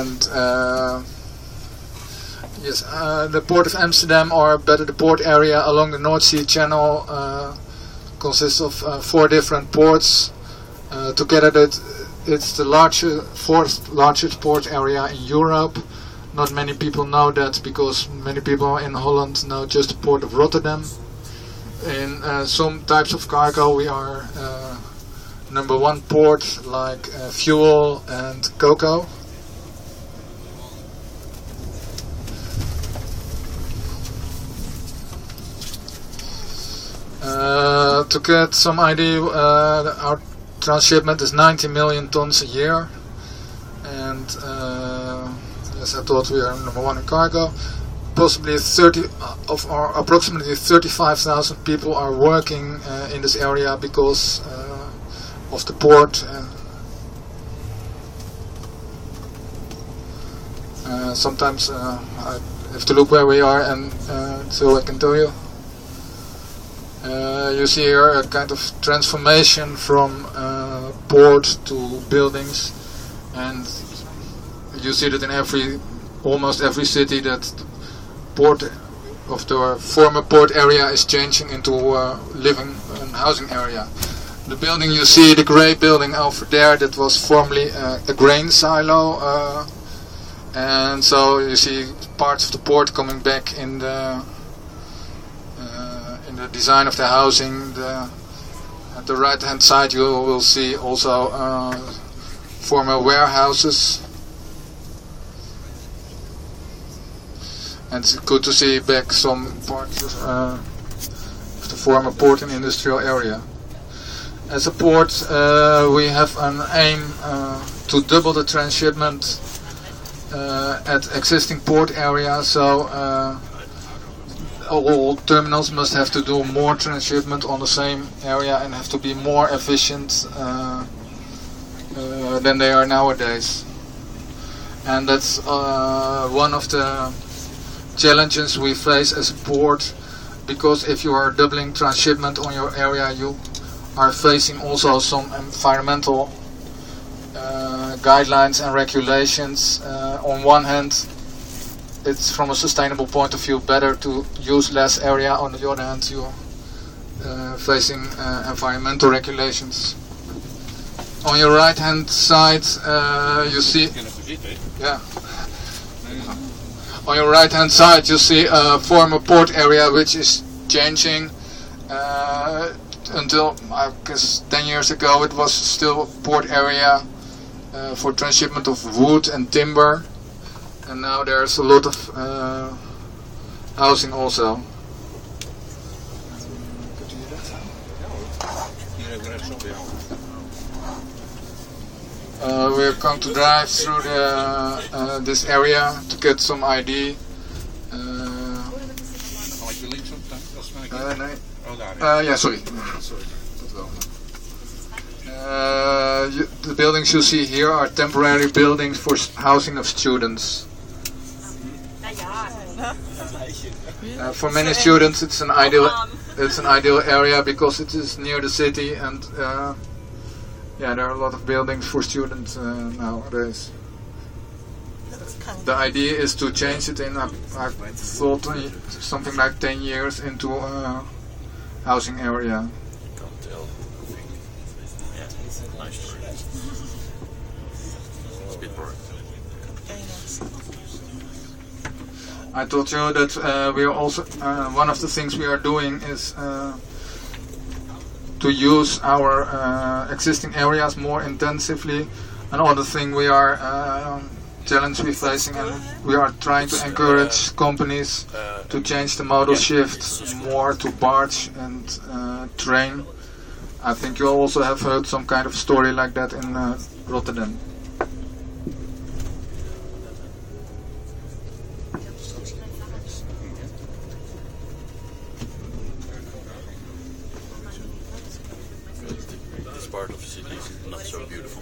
and yes, the port of Amsterdam, or better the port area along the North Sea Channel, consists of 4 different ports. Together it's the fourth largest port area in Europe. Not many people know that, because many people in Holland know just the port of Rotterdam. In some types of cargo we are number 1 port, like fuel and cocoa. To get some idea, our transshipment is 90 million tons a year, and as I thought, we are number 1 in cargo. Possibly approximately 35,000 people are working in this area because of the port. Sometimes I have to look where we are, and so I can tell you. You see here a kind of transformation from port to buildings, and you see that in almost every city, that the port of the former port area is changing into living and housing area. The building you see, the grey building over there, that was formerly a grain silo, and so you see parts of the port coming back in the design of the housing. At the right hand side you will see also former warehouses, and it's good to see back some parts of the former port and industrial area. As a port we have an aim to double the transshipment at existing port areas, so all terminals must have to do more transshipment on the same area and have to be more efficient than they are nowadays. And that's one of the challenges we face as a port, because if you are doubling transshipment on your area, you are facing also some environmental guidelines and regulations. On one hand, it's from a sustainable point of view better to use less area. On the other hand, you're facing environmental regulations. On your right hand side you see, yeah, on your right hand side you see a former port area which is changing. Until I guess 10 years ago it was still a port area for transshipment of wood and timber. And now there's a lot of housing also. We're going to drive through this area to get some ID. Yeah, sorry. The buildings you see here are temporary buildings for housing of students. For many students it's an ideal area because it is near the city, and yeah, there are a lot of buildings for students nowadays. The idea is to change it in, I thought, something like 10 years into a housing area. I told you that we are also one of the things we are doing is to use our existing areas more intensively. Another thing we are challenge we're facing, and we are trying to encourage companies to change the modal shift more to barge and train. I think you also have heard some kind of story like that in Rotterdam. This part of the city is not so beautiful.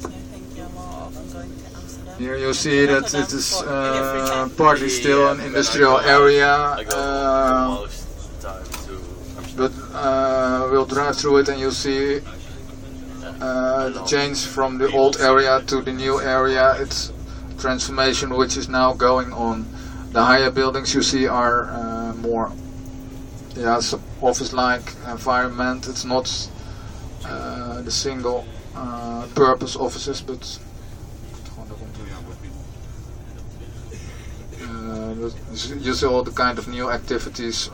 Jag tänker vara Here you see that it is partly still an industrial area, but we'll drive through it and you'll see the change from the old area to the new area. It's transformation which is now going on. The higher buildings you see are more office-like environment. It's not the single purpose offices, but you see all the kind of new activities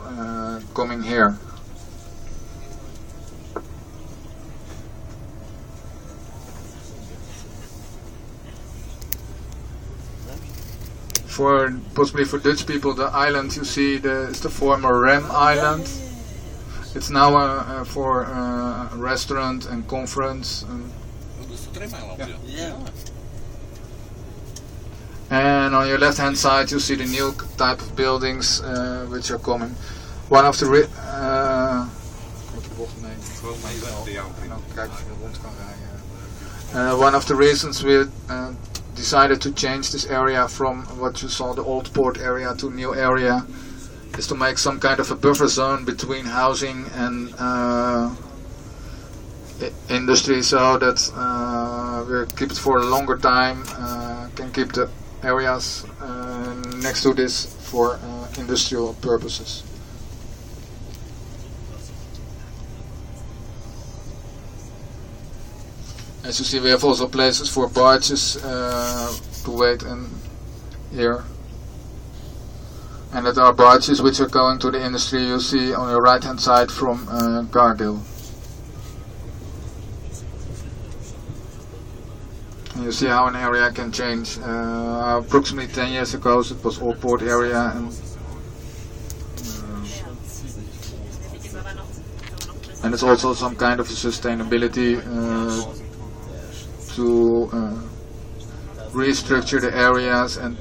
coming here. Possibly for Dutch people, the island you see is the former Rem Island. It's now for a restaurant and conference. And on your left hand side you see the new type of buildings which are coming. One of the one of the reasons we decided to change this area from what you saw, the old port area, to new area, is to make some kind of a buffer zone between housing and industry, so that we keep it for a longer time, can keep the areas next to this for industrial purposes. As you see, we have also places for barges to wait in here. And that are barges which are going to the industry, you see on your right hand side from Cargill. And you see how an area can change. Approximately 10 years ago it was all port area, and it's also some kind of sustainability to restructure the areas and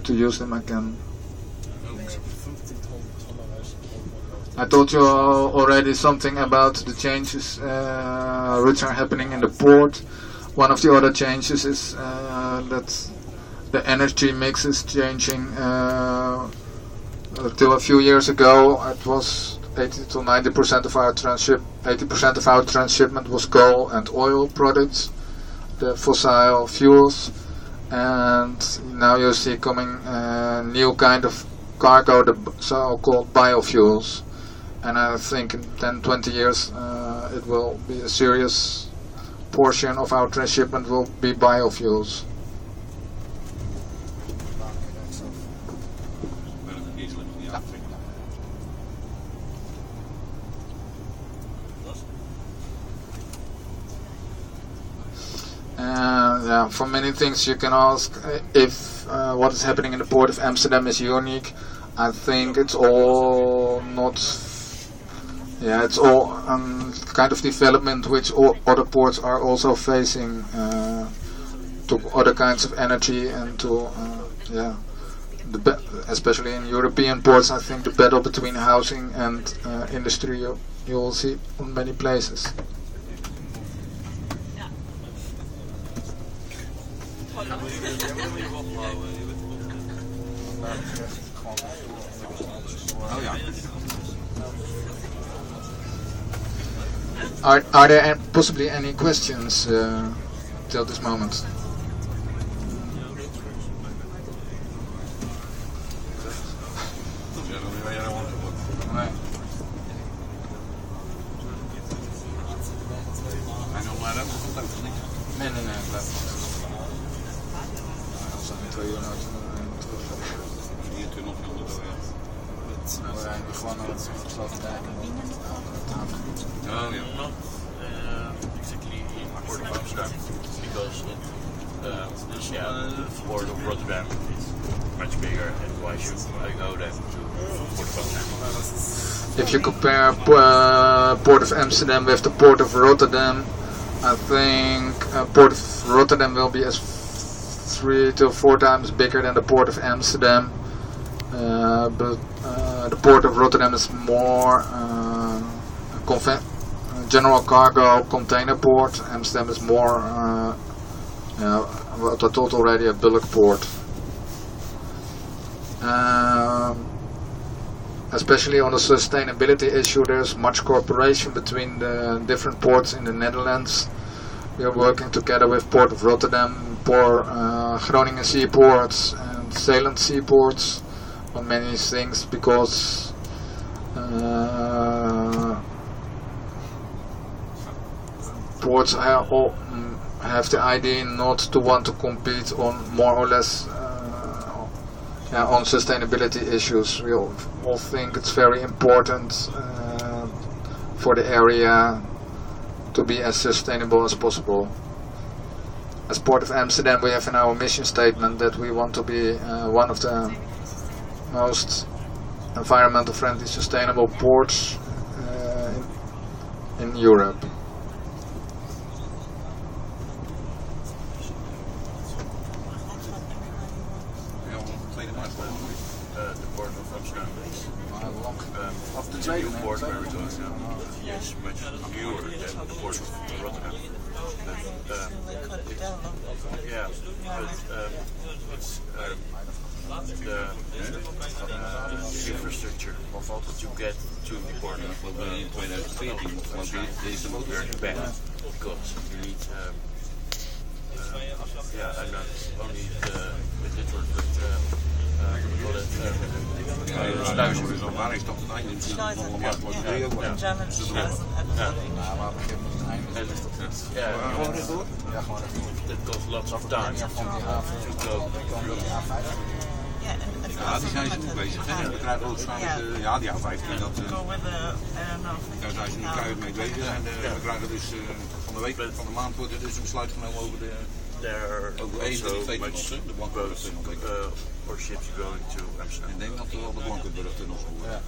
to use them again. I told you already something about the changes which are happening in the port. One of the other changes is that the energy mix is changing. Till a few years ago it was 80 to 90% of our 80% of our transshipment was coal and oil products, the fossil fuels, and now you see coming new kind of cargo, the so-called biofuels. And I think in 10-20 years it will be a serious portion of our transshipment will be biofuels. Yeah, for many things you can ask if what is happening in the port of Amsterdam is unique. I think it's all not. Yeah, it's all kind of development which all other ports are also facing to other kinds of energy and to especially in European ports. I think the battle between housing and industry you will see in many places. Are there possibly any questions till this moment? Nee, blijf Oh, yeah. Not exactly port of Amsterdam, because the port of Rotterdam is much bigger, and why should I go then to port of Amsterdam? If you compare port of Amsterdam with the port of Rotterdam, I think port of Rotterdam will be as 3 to 4 times bigger than the port of Amsterdam, but the port of Rotterdam is more general cargo container port. Amsterdam is more what I told already, a bulk port. Especially on the sustainability issue, there's much cooperation between the different ports in the Netherlands. We are working together with Port of Rotterdam, Groningen seaports and Zeeland seaports on many things, because ports have the idea not to want to compete on more or less on sustainability issues. We all think it's very important for the area to be as sustainable as possible. As Port of Amsterdam, we have in our mission statement that we want to be one of the most environmental friendly, sustainable ports in Europe. The port of Amsterdam. It's a new port where we're going now. Yes, much newer than the port of Rotterdam. It's the infrastructure of all that you get to the port in 2014 is very bad, because you need and not only the network, but sluizen. That costs lots of time to go through. Ja, die zijn ze ook bezig. We krijgen ook waarschijnlijk die A15. Daar zijn ze nu keihard mee bezig. En we krijgen dus van de week, van de maand wordt er dus een besluit genomen over de boats or ships going to Amsterdam. Ik denk dat er wel de Blankenburg-tunnels worden.